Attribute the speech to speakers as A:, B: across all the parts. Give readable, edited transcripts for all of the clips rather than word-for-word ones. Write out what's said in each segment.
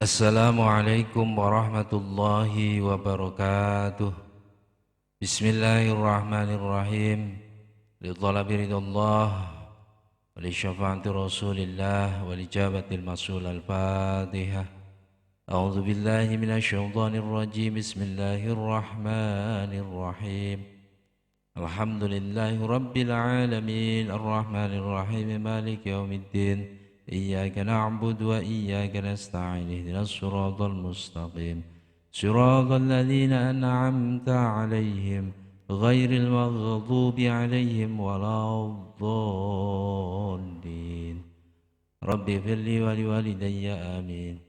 A: Assalamualaikum warahmatullahi wabarakatuh. Bismillahirrahmanirrahim. Lidhalabi ridallah wa li syafaati rasulillah wa li jabatil masul al-fatihah. A'udzu billahi minasy syaithanir rajim. Bismillahirrahmanirrahim. Alhamdulillahi rabbil alamin arrahmanir rahim maliki yaumiddin. إياك نعبد وإياك نستعين اهدنا الصراط المستقيم صراط الذين أنعمت عليهم غير المغضوب عليهم ولا الضالين رب اغفر لي ولوالدي آمين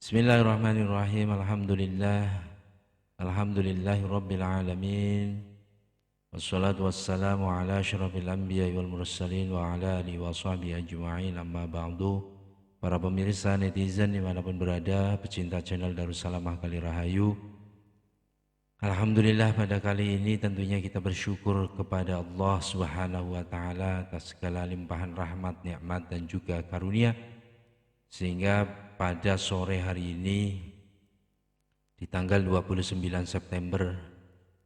A: بسم الله الرحمن الرحيم الحمد لله رب العالمين wassalatu wassalamu ala asyrafil anbiya wal mursalin wa ala alihi wa sahbihi ajma'in amma ba'du. Para pemirsa netizen dimanapun berada, pecinta channel Darussalamah Kali Rahayu, alhamdulillah pada kali ini tentunya kita bersyukur kepada Allah Subhanahu wa taala atas segala limpahan rahmat, nikmat dan juga karunia, sehingga pada sore hari ini di tanggal 29 September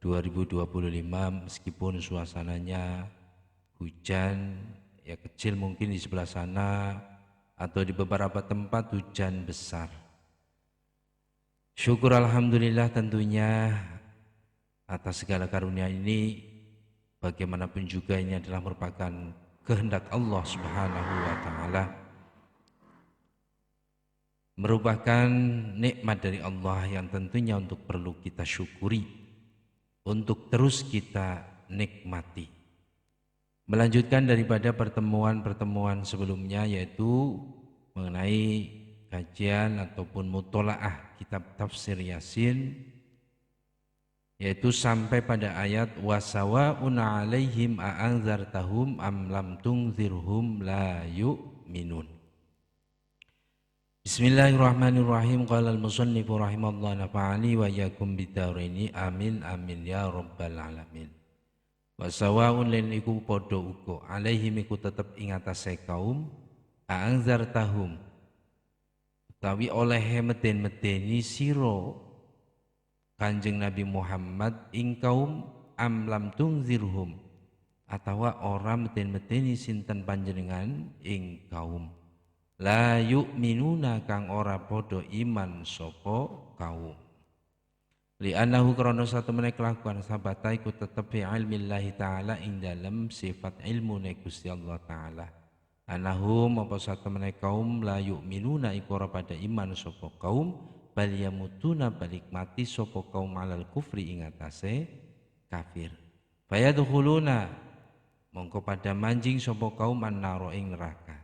A: 2025, meskipun suasananya hujan, ya kecil mungkin di sebelah sana atau di beberapa tempat hujan besar. Syukur alhamdulillah tentunya atas segala karunia ini. Bagaimanapun juga ini adalah merupakan kehendak Allah Subhanahu wa taala, merupakan nikmat dari Allah yang tentunya untuk perlu kita syukuri, untuk terus kita nikmati. Melanjutkan daripada pertemuan-pertemuan sebelumnya, yaitu mengenai kajian ataupun mutolaah kitab tafsir Yasin, yaitu sampai pada ayat wasawa'un 'alaihim a'anzartahum am lam tunzirhum la yu'minun. Bismillahirrahmanirrahim. Qala al-musannifu rahimallahu nafa'ani wa iyyakum bidaraini amin amin ya rabbal alamin. Wa sawaun lan iku padha uga alaihim iku tetep ing atase kaum a'anzartahum utawi oleh meden-medeni sira Kanjeng Nabi Muhammad ing kaum am lam tunzirhum atawa ora meden-medeni sinten panjenengan ing kaum la yu'minuna kang ora padha iman sapa kaum. Li'annahu krana satu menek kelakuan sabata iku tetep fi ilmillahi ta'ala ing dalem sifat ilmu Gusti Allah ta'ala. Anahum apa satu menek kaum la yu'minuna iku ora padha iman sapa kaum bal yamutuna balik mati sapa kaum alal kufri ing atase kafir. Fayadkhuluna mongko pada manjing sapa kaum annaro ing neraka.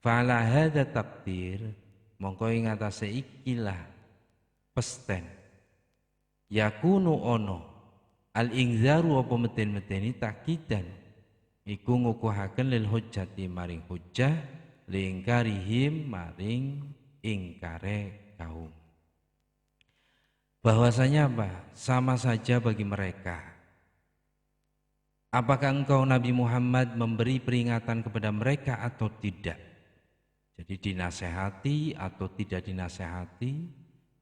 A: Fa'ala hadza takdir mongko ing atase ikilah pesten yakunu ono al ingzaru apa meten-meteni takidan iku ngukuhaken lil hujjati maring hujjah lingkarihim maring ingkare kaum. Bahwasanya apa? Sama saja bagi mereka. Apakah engkau Nabi Muhammad memberi peringatan kepada mereka atau tidak? Jadi dinasehati atau tidak dinasehati,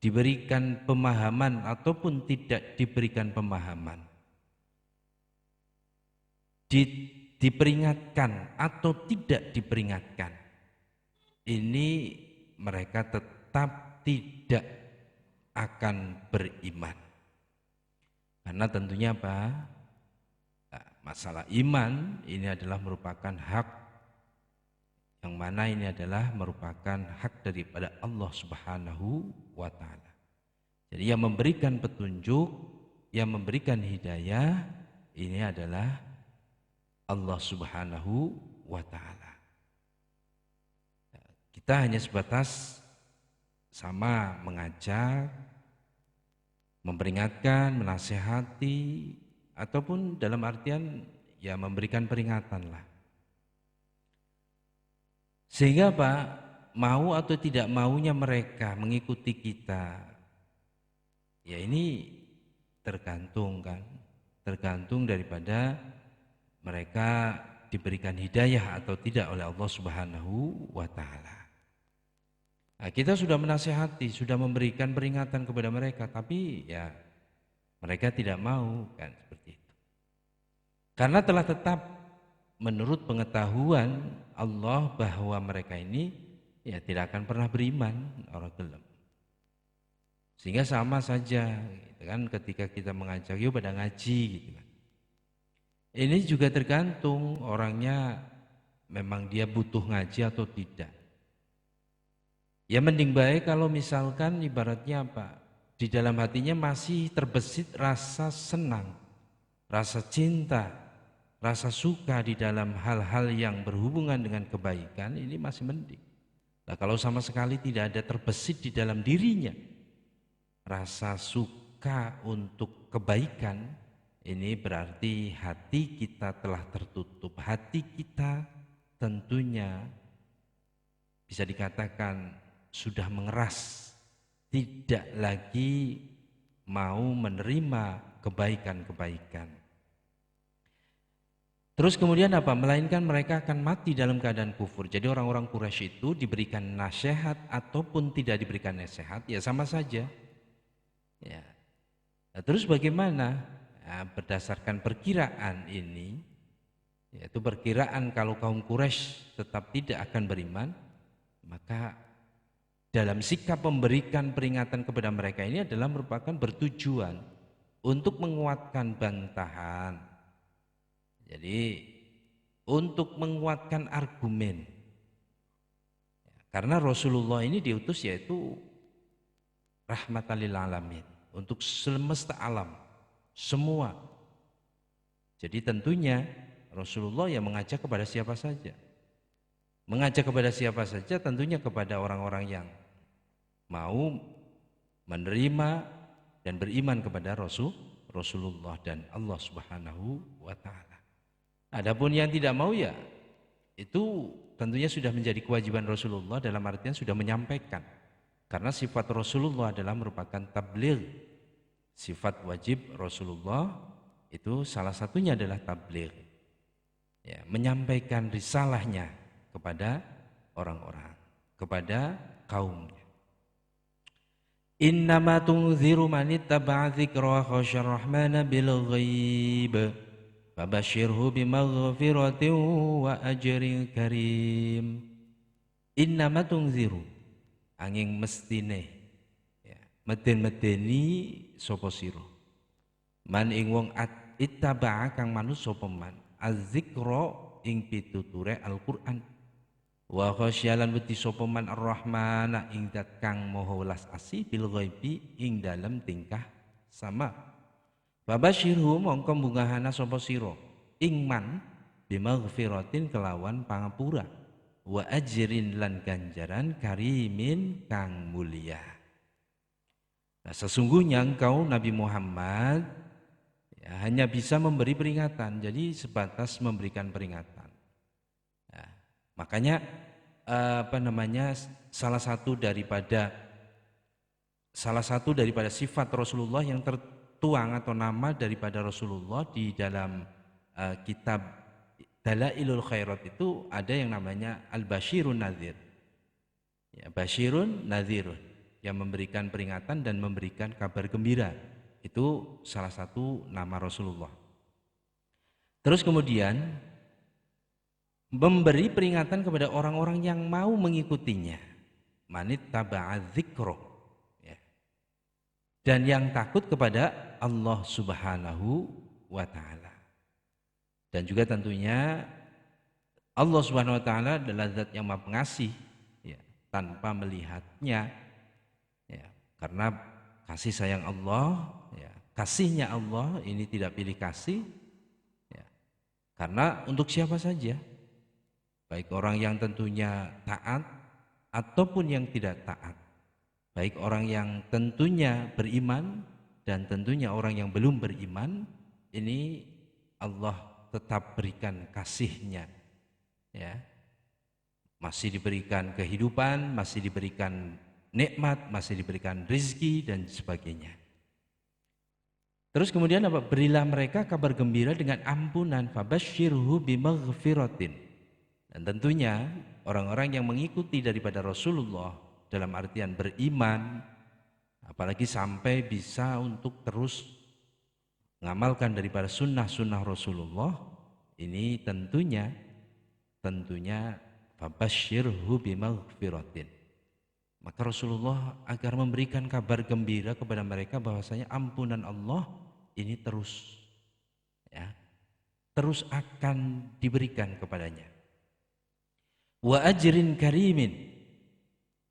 A: diberikan pemahaman ataupun tidak diberikan pemahaman, diperingatkan atau tidak diperingatkan, ini mereka tetap tidak akan beriman. Karena tentunya apa? Nah, masalah iman ini adalah merupakan hak, yang mana ini adalah merupakan hak daripada Allah Subhanahu wa ta'ala. Jadi yang memberikan petunjuk, yang memberikan hidayah, ini adalah Allah Subhanahu wa ta'ala. Kita hanya sebatas sama mengajak, memperingatkan, menasihati, ataupun dalam artian ya memberikan peringatan lah. Sehingga Pak, mau atau tidak maunya mereka mengikuti kita, ya ini tergantung kan, tergantung daripada mereka diberikan hidayah atau tidak oleh Allah Subhanahu wa ta'ala. Nah, kita sudah menasehati, sudah memberikan peringatan kepada mereka, tapi ya mereka tidak mau kan seperti itu. Karena telah tetap menurut pengetahuan Allah bahwa mereka ini ya tidak akan pernah beriman orang gelem. Sehingga sama saja gitu kan, ketika kita mengajak yuk pada ngaji gitu kan. Ini juga tergantung orangnya memang dia butuh ngaji atau tidak. Ya mending baik kalau misalkan ibaratnya apa? Di dalam hatinya masih terbesit rasa senang, rasa cinta, rasa suka di dalam hal-hal yang berhubungan dengan kebaikan, ini masih mending. Nah, kalau sama sekali tidak ada terbesit di dalam dirinya rasa suka untuk kebaikan, ini berarti hati kita telah tertutup. Hati kita tentunya bisa dikatakan sudah mengeras, tidak lagi mau menerima kebaikan-kebaikan. Terus kemudian apa? Melainkan mereka akan mati dalam keadaan kufur. Jadi orang-orang Quraisy itu diberikan nasihat ataupun tidak diberikan nasihat, ya sama saja. Ya. Nah, terus bagaimana? Nah, berdasarkan perkiraan ini, yaitu perkiraan kalau kaum Quraisy tetap tidak akan beriman, maka dalam sikap memberikan peringatan kepada mereka ini adalah merupakan bertujuan untuk menguatkan bantahan. Jadi untuk menguatkan argumen. Karena Rasulullah ini diutus yaitu rahmatan lil alamin, untuk semesta alam, semua. Jadi tentunya Rasulullah yang mengajak kepada siapa saja. Mengajak kepada siapa saja, tentunya kepada orang-orang yang mau menerima dan beriman kepada Rasulullah dan Allah Subhanahu wa taala. Adapun yang tidak mau ya itu tentunya sudah menjadi kewajiban Rasulullah, dalam artian sudah menyampaikan. Karena sifat Rasulullah adalah merupakan tabligh. Sifat wajib Rasulullah itu salah satunya adalah tabligh. Ya, menyampaikan risalahnya kepada orang-orang, kepada kaumnya. Innama tunziru man ittaba'a dzikra wa khasyar rahmana bil ghaib. Fabashirhu bimaghfiratin wa ajrin karim. Innama tunziru, angin mestine ya, meden-medeni sapa sira. Man ing wong ittaba'a kang manut sapa man az-zikra ing pituture Al-Qur'an. Wa khasyalan wedi sapa man ar-rahmana ing dat kang maha welas asih bil ghaibi ing dalem tingkah sama. Babashirhu mongko bungahana sapa sira ing man bimaghfiratin kelawan pangapura wa ajrin lan ganjaran karimin kang mulia. Nah, sesungguhnya engkau Nabi Muhammad ya, hanya bisa memberi peringatan, jadi sebatas memberikan peringatan. Ya, makanya salah satu daripada sifat Rasulullah yang tertuang atau nama daripada Rasulullah di dalam kitab Dalailul Khairat itu ada yang namanya Al-Bashirun Nadhir. Ya, Bashirun Nadhirun, yang memberikan peringatan dan memberikan kabar gembira. Itu salah satu nama Rasulullah. Terus kemudian memberi peringatan kepada orang-orang yang mau mengikutinya. Manit taba'a dzikra. Ya. Dan yang takut kepada Allah Subhanahu wa taala. Dan juga tentunya Allah Subhanahu wa taala adalah zat yang Maha Pengasih ya, tanpa melihatnya. Ya, karena kasih sayang Allah, ya, kasihnya Allah ini tidak pilih kasih. Ya. Karena untuk siapa saja, baik orang yang tentunya taat ataupun yang tidak taat, baik orang yang tentunya beriman dan tentunya orang yang belum beriman, ini Allah tetap berikan kasihnya, ya, masih diberikan kehidupan, masih diberikan nikmat, masih diberikan rizki dan sebagainya. Terus kemudian apa? Berilah mereka kabar gembira dengan ampunan, fabasyirhu bimaghfiratin. Dan tentunya orang-orang yang mengikuti daripada Rasulullah dalam artian beriman, apalagi sampai bisa untuk terus mengamalkan daripada sunnah-sunnah Rasulullah, ini tentunya fabasyirhu bimaghfiratin. Maka Rasulullah agar memberikan kabar gembira kepada mereka bahwasanya ampunan Allah ini terus akan diberikan kepadanya. Wa ajrin karimin,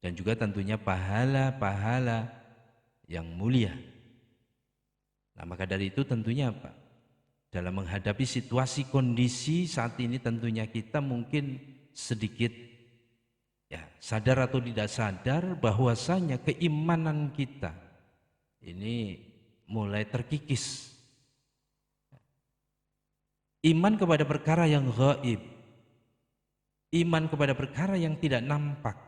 A: dan juga tentunya pahala-pahala yang mulia. Nah, maka dari itu tentunya apa? Dalam menghadapi situasi kondisi saat ini tentunya kita mungkin sedikit sadar atau tidak sadar bahwasanya keimanan kita ini mulai terkikis. Iman kepada perkara yang gaib, iman kepada perkara yang tidak nampak,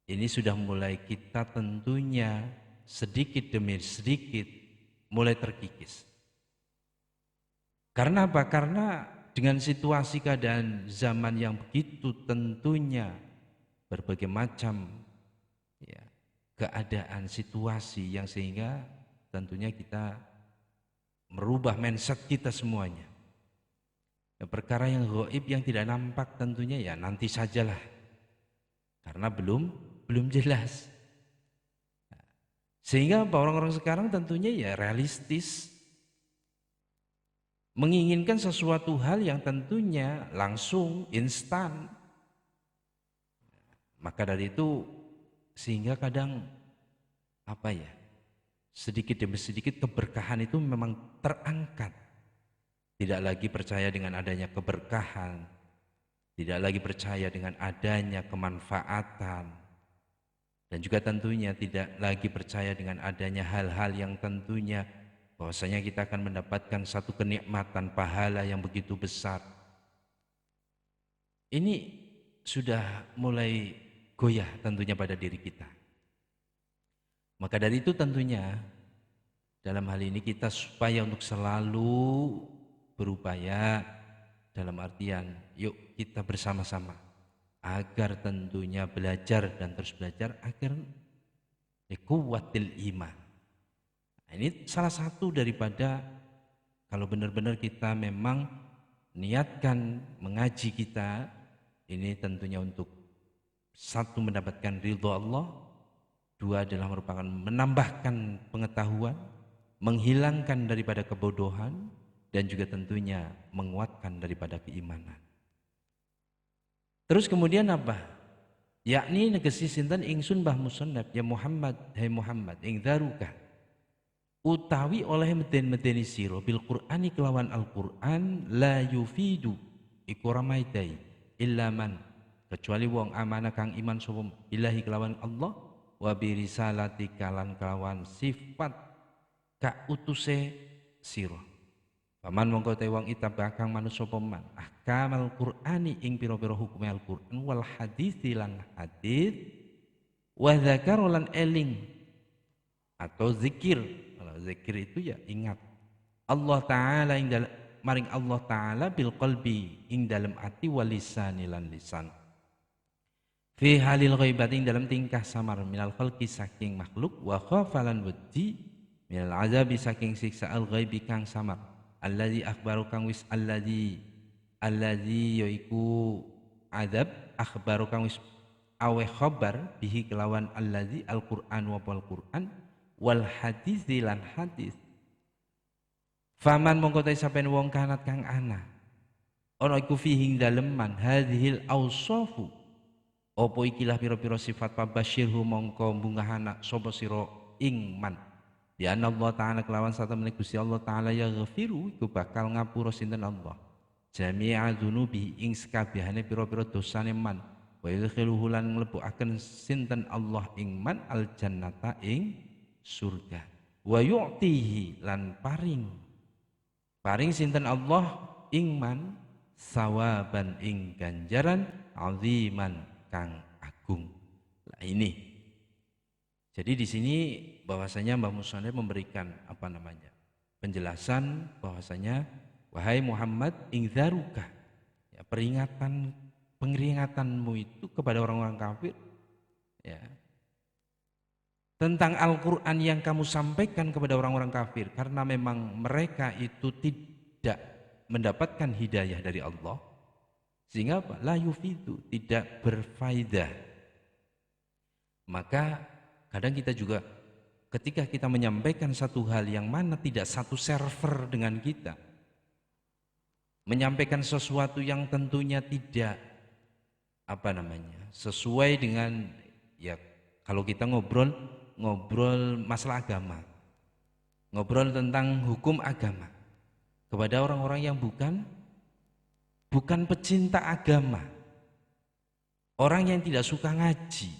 A: ini sudah mulai kita tentunya sedikit demi sedikit mulai terkikis. Karena apa? Karena dengan situasi keadaan zaman yang begitu tentunya berbagai macam keadaan situasi yang sehingga tentunya kita merubah mindset kita semuanya. Perkara yang gaib yang tidak nampak tentunya nanti sajalah, karena belum jelas. Sehingga orang-orang sekarang tentunya realistis, menginginkan sesuatu hal yang tentunya langsung, instan. Maka dari itu sehingga kadang sedikit demi sedikit keberkahan itu memang terangkat. Tidak lagi percaya dengan adanya keberkahan, tidak lagi percaya dengan adanya kemanfaatan, dan juga tentunya tidak lagi percaya dengan adanya hal-hal yang tentunya bahwasanya kita akan mendapatkan satu kenikmatan pahala yang begitu besar. Ini sudah mulai goyah tentunya pada diri kita. Maka dari itu tentunya dalam hal ini kita supaya untuk selalu berupaya dalam artian yuk kita bersama-sama agar tentunya belajar dan terus belajar agar kuwatil iman. Ini salah satu daripada kalau benar-benar kita memang niatkan mengaji kita ini tentunya untuk satu mendapatkan ridho Allah, dua adalah merupakan menambahkan pengetahuan, menghilangkan daripada kebodohan, dan juga tentunya menguatkan daripada keimanan. Terus kemudian apa? Yakni negesi sinten ingsun Mbah Musannaf ya Muhammad, hai Muhammad ing daruka utawi oleh meden-medeni sira bil Qur'ani kelawan Al-Qur'an la yufidu iku ramaidai illa man kecuali wong amanah kang iman sapa ilahi kelawan Allah wa bi risalati kalan kelawan sifat ka utuse sira. Paman mongko te wong itabah kang manut sapa man ahkamal Qur'ani ing pira-pira hukume Al-Qur'an wal hadits lan hadits wa dzakara lan eling atau zikir. Kalau zikir itu ingat Allah taala ing dalem maring Allah taala bil qalbi ing dalem ati wal lisani lan lisan. Fi halil ghaibati ing dalem tingkah samar minal khalqi saking makhluk wa khafalan wedi minal azabi saking siksa al ghaibi kang samar. Alladzi akhbaru kang wis alladzi yaiku adab akhbaru kang wis awe khabar bihi kelawan alladzi al-Qur'an wa al-Qur'an wal hadis lan hadis. Faman mongko ta saben wong kanat kang ana ana iku fihi daleman hadhil ausafu apa ikilah pira-pira sifat pabasyirhu mongko bungahanak sapa sira ing man. Ya Allah Ta'ala kelawan satu menik Gusti Allah Ta'ala ya ghafiru iku bakal ngapura sinten Allah jami'a dzunubi ing sekabehane pira-pira dosane man wa yadkhiluhu lan mlebukaken sinten Allah ing man al jannata ing surga wa yu'tihi lan paring sinten Allah ing man sawaban ing ganjaran aziman kang agung. Nah ini jadi di sini bahwasanya Mbah Musannaf memberikan penjelasan bahwasanya wahai Muhammad ingzaruka peringatanmu itu kepada orang-orang kafir Ya. Tentang Al-Quran yang kamu sampaikan kepada orang-orang kafir, karena memang mereka itu tidak mendapatkan hidayah dari Allah, sehingga apa? La yufidu, tidak berfaedah. Maka kadang kita juga ketika kita menyampaikan satu hal yang mana tidak satu server dengan kita, menyampaikan sesuatu yang tentunya tidak sesuai dengan, ya kalau kita ngobrol masalah agama, ngobrol tentang hukum agama kepada orang-orang yang bukan pecinta agama, orang yang tidak suka ngaji,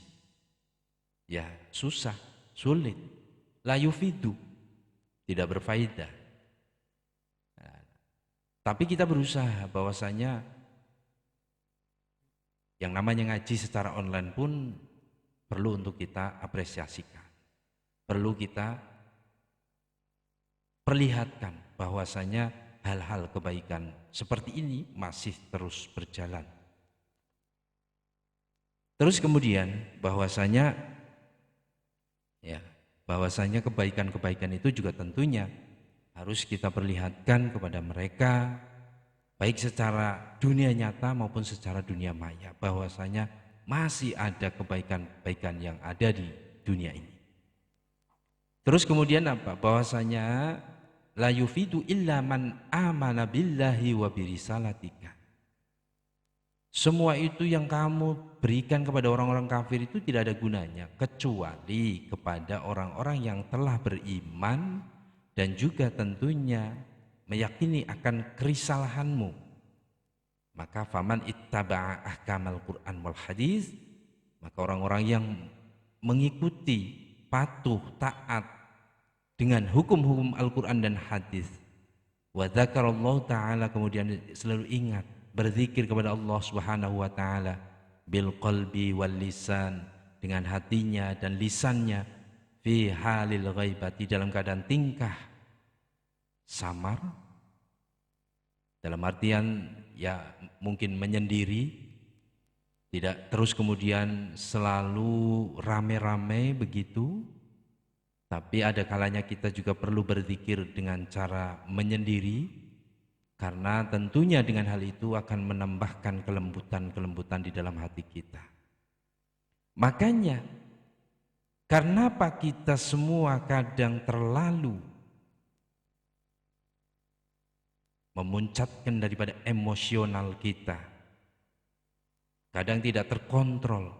A: ya susah, sulit, la yufidu, tidak berfaedah. Nah, tapi kita berusaha bahwasanya yang namanya ngaji secara online pun perlu untuk kita apresiasikan, perlu kita perlihatkan bahwasanya hal-hal kebaikan seperti ini masih terus berjalan. Terus kemudian bahwasanya kebaikan-kebaikan itu juga tentunya harus kita perlihatkan kepada mereka, baik secara dunia nyata maupun secara dunia maya, bahwasanya masih ada kebaikan-kebaikan yang ada di dunia ini. Terus kemudian apa? Bahwasanya la yufidu illa man amana billahi wa birisalatika. Semua itu yang kamu berikan kepada orang-orang kafir itu tidak ada gunanya kecuali kepada orang-orang yang telah beriman dan juga tentunya meyakini akan kerisalahanmu. Maka faman ittaba'a ahkamal Qur'an wal hadis, maka orang-orang yang mengikuti, patuh, taat dengan hukum-hukum Al-Quran dan hadis, wa dzakarallahu ta'ala, kemudian selalu ingat berzikir kepada Allah Subhanahu wa taala bil qalbi wal lisan, dengan hatinya dan lisannya, fi halil ghaibati, dalam keadaan tingkah samar, dalam artian ya mungkin menyendiri, tidak terus kemudian selalu rame-rame begitu, tapi ada kalanya kita juga perlu berzikir dengan cara menyendiri, karena tentunya dengan hal itu akan menambahkan kelembutan-kelembutan di dalam hati kita. Makanya, kenapa kita semua kadang terlalu memuncatkan daripada emosional kita, kadang tidak terkontrol,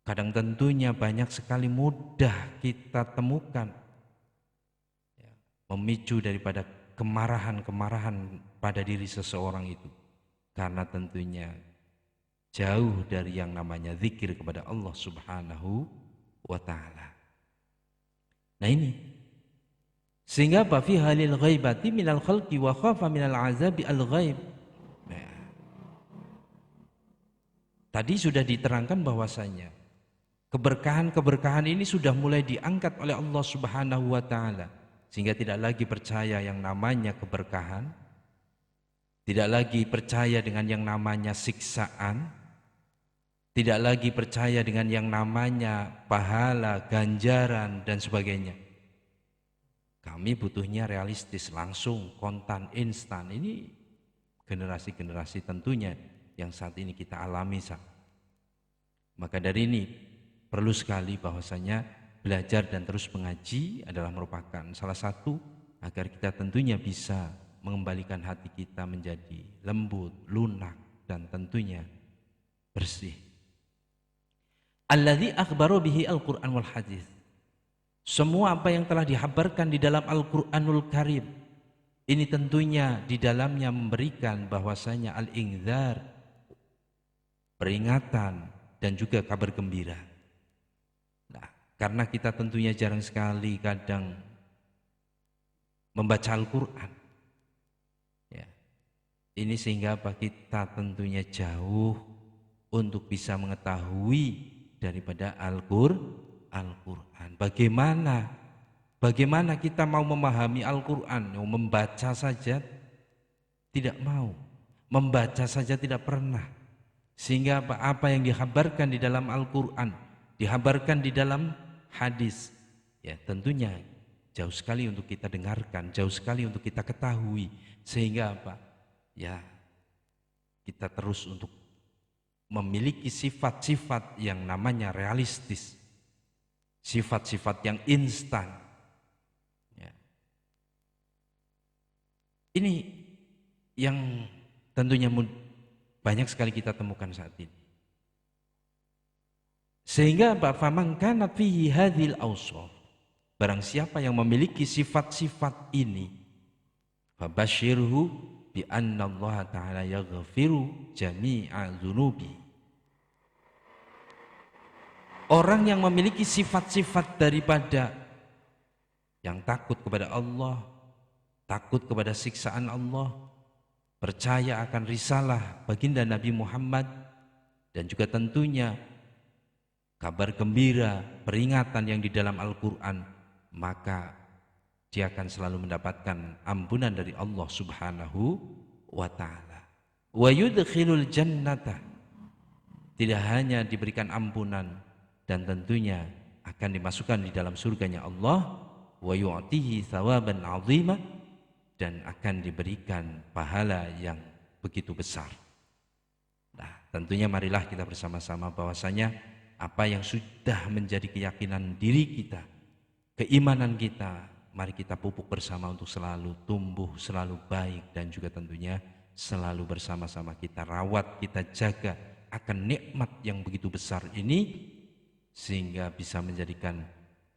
A: kadang tentunya banyak sekali mudah kita temukan memicu daripada kemarahan-kemarahan pada diri seseorang itu, karena tentunya jauh dari yang namanya zikir kepada Allah Subhanahu wa ta'ala. Nah ini, sehingga apa? Fi halil ghaibati minal khalqi wa khafa minal azabi al ghaib. Nah, tadi sudah diterangkan bahwasanya keberkahan-keberkahan ini sudah mulai diangkat oleh Allah Subhanahu wa ta'ala, sehingga tidak lagi percaya yang namanya keberkahan, tidak lagi percaya dengan yang namanya siksaan, tidak lagi percaya dengan yang namanya pahala, ganjaran dan sebagainya. Kami butuhnya realistis, langsung, kontan, instan. Ini generasi-generasi tentunya yang saat ini kita alami. Maka dari ini perlu sekali bahwasanya belajar dan terus mengaji adalah merupakan salah satu agar kita tentunya bisa mengembalikan hati kita menjadi lembut, lunak, dan tentunya bersih. Alladzi akhbaro bihi al-Qur'an wal hadis. Semua apa yang telah dihabarkan di dalam Al-Qur'anul Karim ini tentunya di dalamnya memberikan bahwasanya al-inzar, peringatan, dan juga kabar gembira. Karena kita tentunya jarang sekali kadang membaca Al-Quran, ya. Ini sehingga kita tentunya jauh untuk bisa mengetahui daripada Al-Quran. Bagaimana kita mau memahami Al-Quran? Membaca saja tidak mau, membaca saja tidak pernah. Sehingga apa yang dihabarkan di dalam Al-Quran, dihabarkan di dalam hadis. Ya, tentunya jauh sekali untuk kita dengarkan, jauh sekali untuk kita ketahui, sehingga apa? Ya, kita terus untuk memiliki sifat-sifat yang namanya realistis, sifat-sifat yang instan. Ya. Ini yang tentunya banyak sekali kita temukan saat ini. Sehingga faman kana fihi hadhil awsaf, barang siapa yang memiliki sifat-sifat ini, fabashirhu bi anna Allah taala yaghfiru jami'a dzunubi. Orang yang memiliki sifat-sifat daripada yang takut kepada Allah, takut kepada siksaan Allah, percaya akan risalah baginda Nabi Muhammad, dan juga tentunya kabar gembira, peringatan yang di dalam Al-Quran, maka dia akan selalu mendapatkan ampunan dari Allah Subhanahu wa ta'ala. Wa yudkhilul jannata, tidak hanya diberikan ampunan dan tentunya akan dimasukkan di dalam surganya Allah, wa yu'tihi thawaban 'azima, dan akan diberikan pahala yang begitu besar. Nah, tentunya marilah kita bersama-sama bahwasanya apa yang sudah menjadi keyakinan diri kita, keimanan kita, mari kita pupuk bersama untuk selalu tumbuh, selalu baik, dan juga tentunya selalu bersama-sama kita rawat, kita jaga akan nikmat yang begitu besar ini, sehingga bisa menjadikan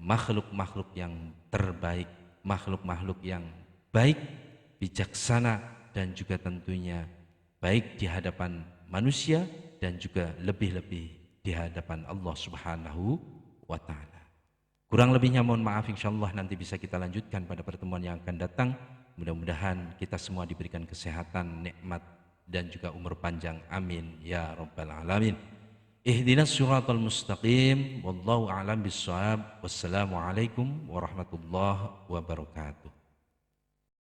A: makhluk-makhluk yang terbaik, makhluk-makhluk yang baik, bijaksana, dan juga tentunya baik di hadapan manusia dan juga lebih-lebih di hadapan Allah Subhanahu wa ta'ala. Kurang lebihnya mohon maaf, insyaallah nanti bisa kita lanjutkan pada pertemuan yang akan datang. Mudah-mudahan kita semua diberikan kesehatan, nikmat, dan juga umur panjang. Amin ya rabbal alamin. Ihdinas siratal mustaqim, wallahu a'lam bissawab. Wassalamualaikum warahmatullahi wabarakatuh.